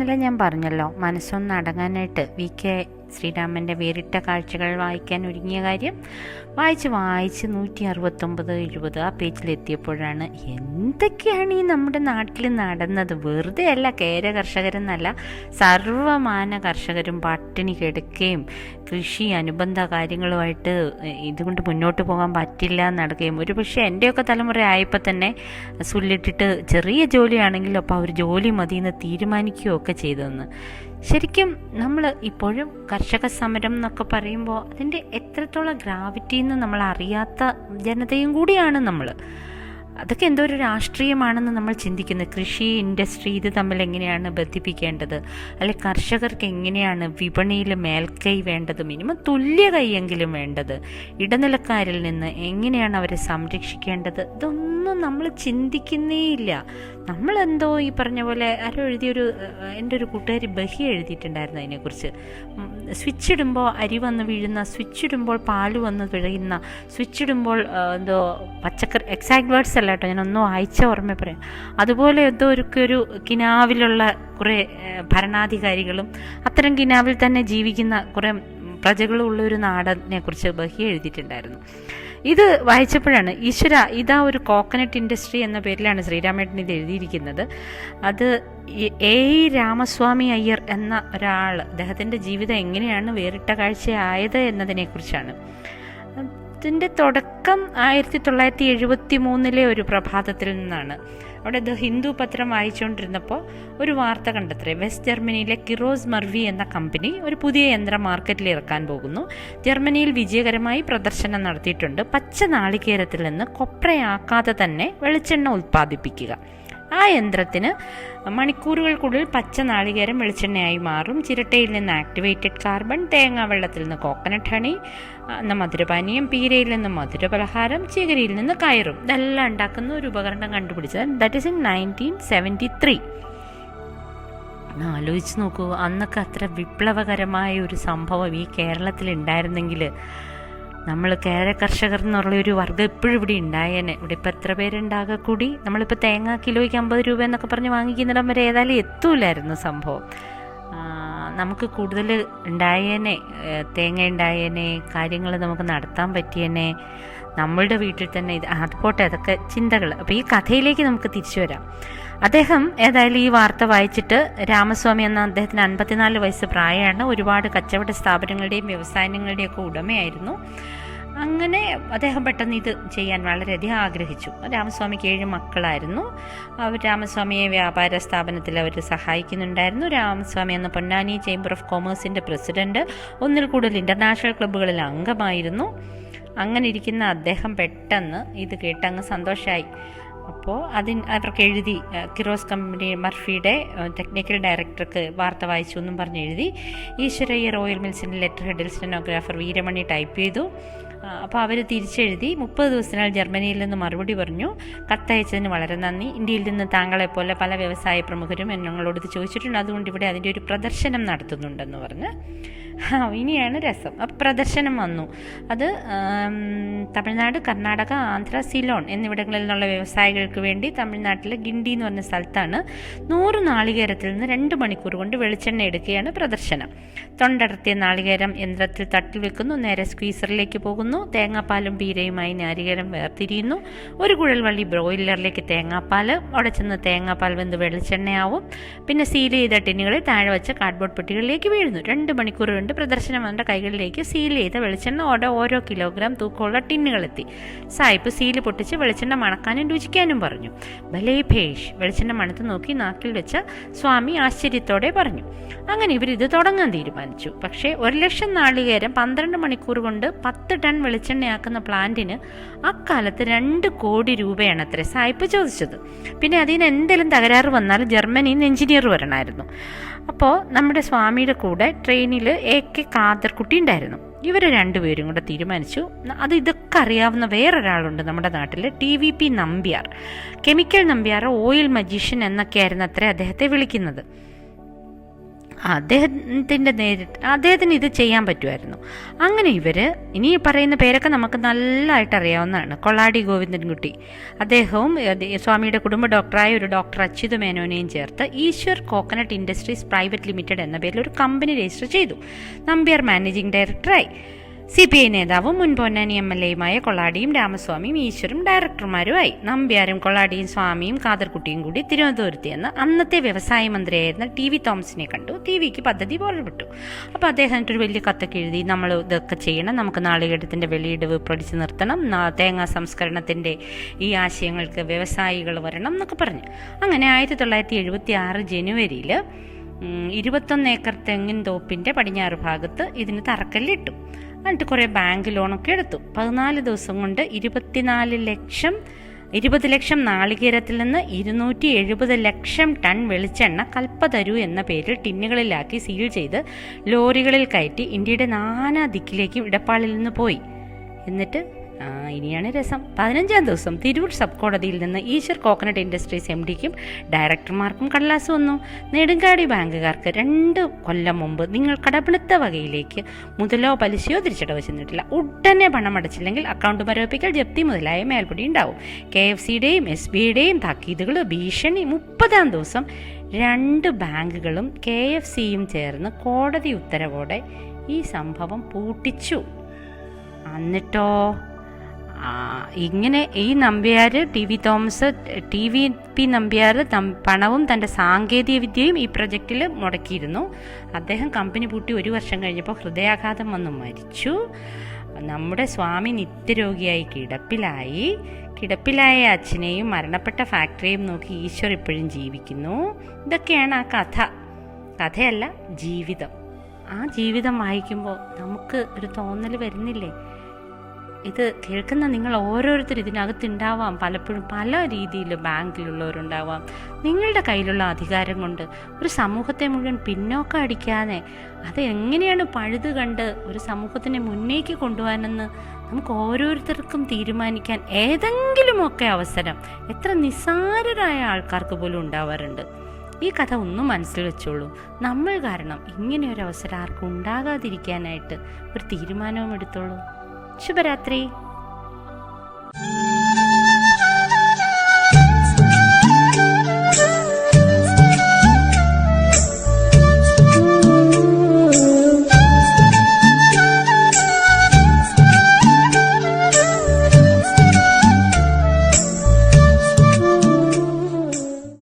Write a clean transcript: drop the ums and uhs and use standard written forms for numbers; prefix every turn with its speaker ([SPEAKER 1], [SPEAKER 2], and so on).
[SPEAKER 1] ഇന്നലെ ഞാൻ പറഞ്ഞല്ലോ, മനസ്സൊന്ന് അടങ്ങാനായിട്ട് VK ശ്രീരാമൻ്റെ വേറിട്ട കാഴ്ചകൾ വായിക്കാൻ ഒരുങ്ങിയ കാര്യം. വായിച്ച് 169 70 ആ പേജിലെത്തിയപ്പോഴാണ് എന്തൊക്കെയാണ് ഈ നമ്മുടെ നാട്ടിൽ നടന്നത്. വെറുതെ അല്ല, കേര കർഷകരെന്നല്ല, സർവ്വമാന കർഷകരും പട്ടിണി കിടക്കുകയും കൃഷി അനുബന്ധ കാര്യങ്ങളുമായിട്ട് ഇതുകൊണ്ട് മുന്നോട്ട് പോകാൻ പറ്റില്ല നടക്കുകയും, ഒരു പക്ഷേ എൻ്റെയൊക്കെ തലമുറ ആയപ്പോൾ തന്നെ സുല്ലിട്ടിട്ട് ചെറിയ ജോലിയാണെങ്കിലും അപ്പോൾ അവർ ജോലി മതിയെന്ന് തീരുമാനിക്കുകയൊക്കെ ചെയ്തതെന്ന്. ശരിക്കും നമ്മൾ ഇപ്പോഴും കർഷക സമരം എന്നൊക്കെ പറയുമ്പോൾ അതിൻ്റെ എത്രത്തോളം ഗ്രാവിറ്റിന്ന് നമ്മൾ അറിയാത്ത ജനതയും കൂടിയാണ് നമ്മൾ. അതൊക്കെ എന്തോ ഒരു രാഷ്ട്രീയമാണെന്ന് നമ്മൾ ചിന്തിക്കുന്നത്. കൃഷി ഇൻഡസ്ട്രി ഇത് തമ്മിൽ എങ്ങനെയാണ് ബന്ധിപ്പിക്കേണ്ടത്, അല്ലെ കർഷകർക്ക് എങ്ങനെയാണ് വിപണിയിൽ മേൽക്കൈ വേണ്ടത്, മിനിമം തുല്യ കൈയെങ്കിലും വേണ്ടത്, ഇടനിലക്കാരിൽ നിന്ന് എങ്ങനെയാണ് അവരെ സംരക്ഷിക്കേണ്ടത്, ഇതൊന്നും നമ്മൾ ചിന്തിക്കുന്നേയില്ല. നമ്മളെന്തോ ഈ പറഞ്ഞ പോലെ ആരോ എഴുതിയൊരു, എൻ്റെ ഒരു കൂട്ടുകാരി ബഹി എഴുതിയിട്ടുണ്ടായിരുന്നു അതിനെക്കുറിച്ച്. സ്വിച്ച് ഇടുമ്പോൾ അരി വന്ന് വീഴുന്ന, സ്വിച്ച് ഇടുമ്പോൾ പാല് വന്ന് പിഴയുന്ന, സ്വിച്ച് ഇടുമ്പോൾ എന്തോ പച്ചക്കറി, എക്സാക്ട് വേർഡ്സ് അല്ല കേട്ടോ, ഞാനൊന്നും വായിച്ച ഓർമ്മ പറയാം. അതുപോലെ എന്തോ ഒരു കിനാവിലുള്ള കുറേ ഭരണാധികാരികളും അത്തരം കിനാവിൽ തന്നെ ജീവിക്കുന്ന കുറേ പ്രജകളുള്ള ഒരു നാടിനെ കുറിച്ച് ബഹി എഴുതിയിട്ടുണ്ടായിരുന്നു. ഇത് വായിച്ചപ്പോഴാണ് ഈശ്വര, ഇതാ ഒരു കോക്കനട്ട് ഇൻഡസ്ട്രി എന്ന പേരിലാണ് ശ്രീരാമേട്ടൻ ഇത് എഴുതിയിരിക്കുന്നത്. അത് രാമസ്വാമി അയ്യർ എന്ന ഒരാൾ, അദ്ദേഹത്തിൻ്റെ ജീവിതം എങ്ങനെയാണ് വേറിട്ട കാഴ്ചയായത് എന്നതിനെക്കുറിച്ചാണ്. അതിൻ്റെ തുടക്കം 1973 ഒരു പ്രഭാതത്തിൽ നിന്നാണ്. അവിടെ ദ ഹിന്ദു പത്രം വായിച്ചുകൊണ്ടിരുന്നപ്പോൾ ഒരു വാർത്ത കണ്ടത്രേ, വെസ്റ്റ് ജർമ്മനിയിലെ കിറോസ് മർവി എന്ന കമ്പനി ഒരു പുതിയ യന്ത്രം മാർക്കറ്റിൽ ഇറക്കാൻ പോകുന്നു. ജർമ്മനിയിൽ വിജയകരമായി പ്രദർശനം നടത്തിയിട്ടുണ്ട്. പച്ച നാളികേരത്തിൽ നിന്ന് കൊപ്രയാക്കാതെ തന്നെ വെളിച്ചെണ്ണ ഉൽപ്പാദിപ്പിക്കുക. ആ യന്ത്രത്തിന് മണിക്കൂറുകൾക്കുള്ളിൽ പച്ച നാളികേരം വെളിച്ചെണ്ണയായി മാറും. ചിരട്ടയിൽ നിന്ന് ആക്ടിവേറ്റഡ് കാർബൺ, തേങ്ങാ വെള്ളത്തിൽ നിന്ന് കോക്കനട്ട് ഹണി എന്ന മധുരപാനീയം, പീരയിൽ നിന്ന് മധുരപലഹാരം, ചികരിയിൽ നിന്ന് കയറും, ഇതെല്ലാം ഉണ്ടാക്കുന്ന ഒരു ഉപകരണം കണ്ടുപിടിച്ചത്. That is in 1973. ആലോചിച്ച് നോക്കൂ, അന്നൊക്കെ അത്ര വിപ്ലവകരമായ ഒരു സംഭവം ഈ കേരളത്തിൽ ഉണ്ടായിരുന്നെങ്കിൽ നമ്മൾ കേര കർഷകർ എന്നുള്ളൊരു വർഗ്ഗം ഇപ്പോഴും ഇവിടെ ഉണ്ടായേനെ. ഇവിടെ ഇപ്പം എത്ര പേരുണ്ടാകെ കൂടി, നമ്മളിപ്പോൾ തേങ്ങ കിലോയ്ക്ക് 50 രൂപ എന്നൊക്കെ പറഞ്ഞ് വാങ്ങിക്കുന്നിടം വരെ ഏതായാലും എത്തൂലായിരുന്നു സംഭവം. നമുക്ക് കൂടുതൽ ഉണ്ടായേനെ, തേങ്ങ ഉണ്ടായേനെ, കാര്യങ്ങൾ നമുക്ക് നടത്താൻ പറ്റിയേനെ, നമ്മളുടെ വീട്ടിൽ തന്നെ. അതുപോട്ടെ, അതൊക്കെ ചിന്തകൾ. അപ്പോൾ ഈ കഥയിലേക്ക് നമുക്ക് തിരിച്ചു വരാം. അദ്ദേഹം ഏതായാലും ഈ വാർത്ത വായിച്ചിട്ട്, രാമസ്വാമി എന്ന അദ്ദേഹത്തിന് 54 വയസ്സ് പ്രായമാണ്. ഒരുപാട് കച്ചവട സ്ഥാപനങ്ങളുടെയും വ്യവസായങ്ങളുടെയും ഒക്കെ ഉടമയായിരുന്നു. അങ്ങനെ അദ്ദേഹം പെട്ടെന്ന് ഇത് ചെയ്യാൻ വളരെയധികം ആഗ്രഹിച്ചു. രാമസ്വാമിക്ക് 7 മക്കളായിരുന്നു. അവർ രാമസ്വാമിയെ വ്യാപാര സ്ഥാപനത്തിൽ അവർ സഹായിക്കുന്നുണ്ടായിരുന്നു. രാമസ്വാമി എന്ന പൊന്നാനി ചേംബർ ഓഫ് കൊമേഴ്സിൻ്റെ പ്രസിഡന്റ്, 1-ൽ കൂടുതൽ ഇൻ്റർനാഷണൽ ക്ലബ്ബുകളിൽ അംഗമായിരുന്നു. അങ്ങനെ ഇരിക്കുന്ന അദ്ദേഹം പെട്ടെന്ന് ഇത് കേട്ടങ്ങ് സന്തോഷമായി. അപ്പോൾ അവർക്ക് എഴുതി, കിറോസ് കമ്പനി മർഫിയുടെ ടെക്നിക്കൽ ഡയറക്ടർക്ക് വാർത്ത വായിച്ചു എന്നും പറഞ്ഞ് എഴുതി. ഈശ്വരയ്യർ ഓയിൽ മിൽസിൻ്റെ ലെറ്റർ ഹെഡിൽ സ്റ്റെനോഗ്രാഫർ വീരമണി ടൈപ്പ് ചെയ്തു. അപ്പോൾ അവർ തിരിച്ചെഴുതി 30 ദിവസത്തിനാൽ ജർമ്മനിയിൽ നിന്ന് മറുപടി പറഞ്ഞു. കത്തയച്ചതിന് വളരെ നന്ദി. ഇന്ത്യയിൽ നിന്ന് താങ്കളെപ്പോലെ പല വ്യവസായ പ്രമുഖരും ഞങ്ങളോട് ഇത് ചോദിച്ചിട്ടുണ്ട്, അതുകൊണ്ട് ഇവിടെ അതിൻ്റെ ഒരു പ്രദർശനം നടത്തുന്നുണ്ടെന്ന് പറഞ്ഞ്. ഇനിയാണ് രസം. അപ്പോൾ പ്രദർശനം വന്നു. അത് തമിഴ്നാട്, കർണാടക, ആന്ധ്ര, സിലോൺ എന്നിവിടങ്ങളിൽ നിന്നുള്ള വ്യവസായികൾക്ക് വേണ്ടി തമിഴ്നാട്ടിലെ ഗിണ്ടി എന്ന് പറഞ്ഞ സ്ഥലത്താണ് 100 നാളികേരത്തിൽ നിന്ന് 2 മണിക്കൂർ കൊണ്ട് വെളിച്ചെണ്ണ എടുക്കുകയാണ് പ്രദർശനം. തൊണ്ടടർത്തിയ നാളികേരം യന്ത്രത്തിൽ തട്ടിൽ വെക്കുന്നു, നേരെ സ്ക്വീസറിലേക്ക് പോകുന്നു. തേങ്ങാപ്പാലും പീരയുമായി നാളികേരം വേർതിരിയുന്നു. ഒരു കുഴൽ വള്ളി ബ്രോയിലറിലേക്ക് തേങ്ങാപ്പാൽ, അവിടെ ചെന്ന് തേങ്ങാപ്പാൽ വെന്ത് വെളിച്ചെണ്ണയാവും. പിന്നെ സീൽ ചെയ്ത ടിന്നുകളിൽ താഴെ വെച്ച കാർഡ്ബോർഡ് പെട്ടികളിലേക്ക് വീഴുന്നു. 2 മണിക്കൂർ കൊണ്ട് പ്രദർശനം വന്ന കൈകളിലേക്ക് സീൽ ചെയ്ത വെളിച്ചെണ്ണ ഓരോ കിലോഗ്രാം തൂക്കമുള്ള ടിന്നുകളെത്തി. സായിപ്പ് സീല് പൊട്ടിച്ച് വെളിച്ചെണ്ണ മണക്കാനും രുചിക്കാനും പറഞ്ഞു. ഭലേ ഭേഷ്, വെളിച്ചെണ്ണ മണത്ത് നോക്കി നാക്കിൽ വെച്ച സ്വാമി ആശ്ചര്യത്തോടെ പറഞ്ഞു. അങ്ങനെ ഇവരിത് തുടങ്ങാൻ തീരുമാനിച്ചു. പക്ഷേ 1,00,000 നാളികേരം 12 മണിക്കൂർ കൊണ്ട് 10 ടൺ വെളിച്ചെണ്ണയാക്കുന്ന പ്ലാന്റിന് അക്കാലത്ത് 2 കോടി രൂപയാണ് അത്ര സായിപ്പ് ചോദിച്ചത്. പിന്നെ അതിന് എന്തെങ്കിലും തകരാറ് വന്നാൽ ജർമ്മനിയിൽ നിന്ന് എഞ്ചിനീയർ വരണമായിരുന്നു. അപ്പോൾ നമ്മുടെ സ്വാമിയുടെ കൂടെ ട്രെയിനിൽ AK ഖാദർകുട്ടി ഉണ്ടായിരുന്നു. ഇവർ 2 പേരും കൂടെ തീരുമാനിച്ചു, ഇതൊക്കെ അറിയാവുന്ന വേറൊരാളുണ്ട് നമ്മുടെ നാട്ടിൽ, TVP Nambiar, chemical Nambiar, oil magician എന്നൊക്കെയായിരുന്നു അത്ര അദ്ദേഹത്തെ വിളിക്കുന്നത്. അദ്ദേഹത്തിന് ഇത് ചെയ്യാൻ പറ്റുമായിരുന്നു. അങ്ങനെ ഇനി പറയുന്ന പേരൊക്കെ നമുക്ക് നല്ലതായിട്ട് അറിയാവുന്നതാണ്. കൊള്ളാടി ഗോവിന്ദൻകുട്ടി, അദ്ദേഹവും സ്വാമിയുടെ കുടുംബ ഡോക്ടറായ ഒരു ഡോക്ടർ അച്യുത മേനോനെയും ചേർത്ത് ഈശ്വർ കോക്കനട്ട് ഇൻഡസ്ട്രീസ് പ്രൈവറ്റ് ലിമിറ്റഡ് എന്ന പേരിൽ ഒരു കമ്പനി രജിസ്റ്റർ ചെയ്തു. നമ്പ്യാർ മാനേജിംഗ് ഡയറക്ടറായി. CPI നേതാവും മുൻ പൊന്നാനി MLAയുമായ കൊള്ളാടിയും രാമസ്വാമിയും ഈശ്വരും ഡയറക്ടർമാരുമായി. നമ്പ്യാരും കൊള്ളാടിയും സ്വാമിയും കാദർകുട്ടിയും കൂടി തിരുവനന്തപുരത്ത് നിന്ന് അന്നത്തെ വ്യവസായ മന്ത്രിയായിരുന്ന TV തോമസിനെ കണ്ടു. TVക്ക് പദ്ധതി ബോധപ്പെട്ടു. അപ്പോൾ അദ്ദേഹം ഒരു വലിയ കത്തൊക്കെ എഴുതി, നമ്മൾ ഇതൊക്കെ ചെയ്യണം, നമുക്ക് നാളികേരത്തിൻ്റെ വെളിയിടവ് പിടിച്ചു നിർത്തണം, തേങ്ങാ സംസ്കരണത്തിൻ്റെ ഈ ആശയങ്ങൾക്ക് വ്യവസായികൾ വരണം എന്നൊക്കെ പറഞ്ഞു. അങ്ങനെ 1976 ജനുവരിയിൽ 21 ഏക്കർ തെങ്ങിൻ തോപ്പിൻ്റെ പടിഞ്ഞാറ് ഭാഗത്ത് ഇതിന് തറക്കല്ലിട്ടു. എന്നിട്ട് കുറേ ബാങ്ക് ലോണൊക്കെ എടുത്തു. 14 ദിവസം കൊണ്ട് 20 ലക്ഷം നാളികേരത്തിൽ നിന്ന് 270 ലക്ഷം ടൺ വെളിച്ചെണ്ണ കൽപ്പതരു എന്ന പേരിൽ ടിന്നുകളിലാക്കി സീൽ ചെയ്ത് ലോറികളിൽ കയറ്റി ഇന്ത്യയുടെ നാനാ ദിക്കിലേക്കും ഇടപ്പാളിൽ നിന്ന് പോയി. എന്നിട്ട് ഇനിയാണ് രസം. 15-ാം ദിവസം തിരൂർ സബ് കോടതിയിൽ നിന്ന് ഈശ്വർ കോക്കനട്ട് ഇൻഡസ്ട്രീസ് MDക്കും ഡയറക്ടർമാർക്കും കടലാസ് വന്നു. നെടുങ്കാടി ബാങ്കുകാർക്ക് 2 കൊല്ലം മുമ്പ് നിങ്ങൾ കടമെടുത്ത വകയിലേക്ക് മുതലോ പലിശയോ തിരിച്ചടവ് ചെന്നിട്ടില്ല, ഉടനെ പണം അടച്ചില്ലെങ്കിൽ അക്കൗണ്ട് മരവിപ്പിക്കൽ, ജപ്തി മുതലായ മേൽപ്പൊടി ഉണ്ടാവും. KFCയുടെയും SBIയുടെയും താക്കീതുകൾ, ഭീഷണി. 30-ാം ദിവസം 2 ബാങ്കുകളും KFCയും ചേർന്ന് കോടതി ഉത്തരവോടെ ഈ സംഭവം പൂട്ടിച്ചു. എന്നിട്ടോ ഇങ്ങനെ ഈ Nambiar, TV Thomas, TVP Nambiar പണവും തൻ്റെ സാങ്കേതിക വിദ്യയും ഈ പ്രൊജക്റ്റിൽ മുടക്കിയിരുന്നു. അദ്ദേഹം കമ്പനി പൂട്ടി 1 വർഷം കഴിഞ്ഞപ്പോൾ ഹൃദയാഘാതം വന്ന് മരിച്ചു. നമ്മുടെ സ്വാമി നിത്യരോഗിയായി കിടപ്പിലായ അച്ഛനെയും മരണപ്പെട്ട ഫാക്ടറിയും നോക്കി ഈശ്വർ ഇപ്പോഴും ജീവിക്കുന്നു. ഇതൊക്കെയാണ് ആ കഥയല്ല, ജീവിതം. ആ ജീവിതം വായിക്കുമ്പോൾ നമുക്ക് ഒരു തോന്നൽ വരുന്നില്ലേ? ഇത് കേൾക്കുന്ന നിങ്ങൾ ഓരോരുത്തരും ഇതിനകത്തുണ്ടാവാം. പലപ്പോഴും പല രീതിയിൽ ബാങ്കിലുള്ളവരുണ്ടാവാം. നിങ്ങളുടെ കയ്യിലുള്ള അധികാരം കൊണ്ട് ഒരു സമൂഹത്തെ മുഴുവൻ പിന്നോക്കം അടിക്കാതെ അത് എങ്ങനെയാണ് പഴുത് കണ്ട് ഒരു സമൂഹത്തിനെ മുന്നേക്ക് കൊണ്ടുപോകാനെന്ന് നമുക്ക് ഓരോരുത്തർക്കും തീരുമാനിക്കാൻ ഏതെങ്കിലുമൊക്കെ അവസരം എത്ര നിസ്സാരരായ ആൾക്കാർക്ക് പോലും ഉണ്ടാവാറുണ്ട്. ഈ കഥ ഒന്നും മനസ്സിൽ വെച്ചോളൂ. നമ്മൾ കാരണം ഇങ്ങനെ ഒരു അവസരം ആർക്കും ഉണ്ടാകാതിരിക്കാനായിട്ട് ഒരു തീരുമാനവും എടുത്തോളൂ. ശുഭരാത്രി.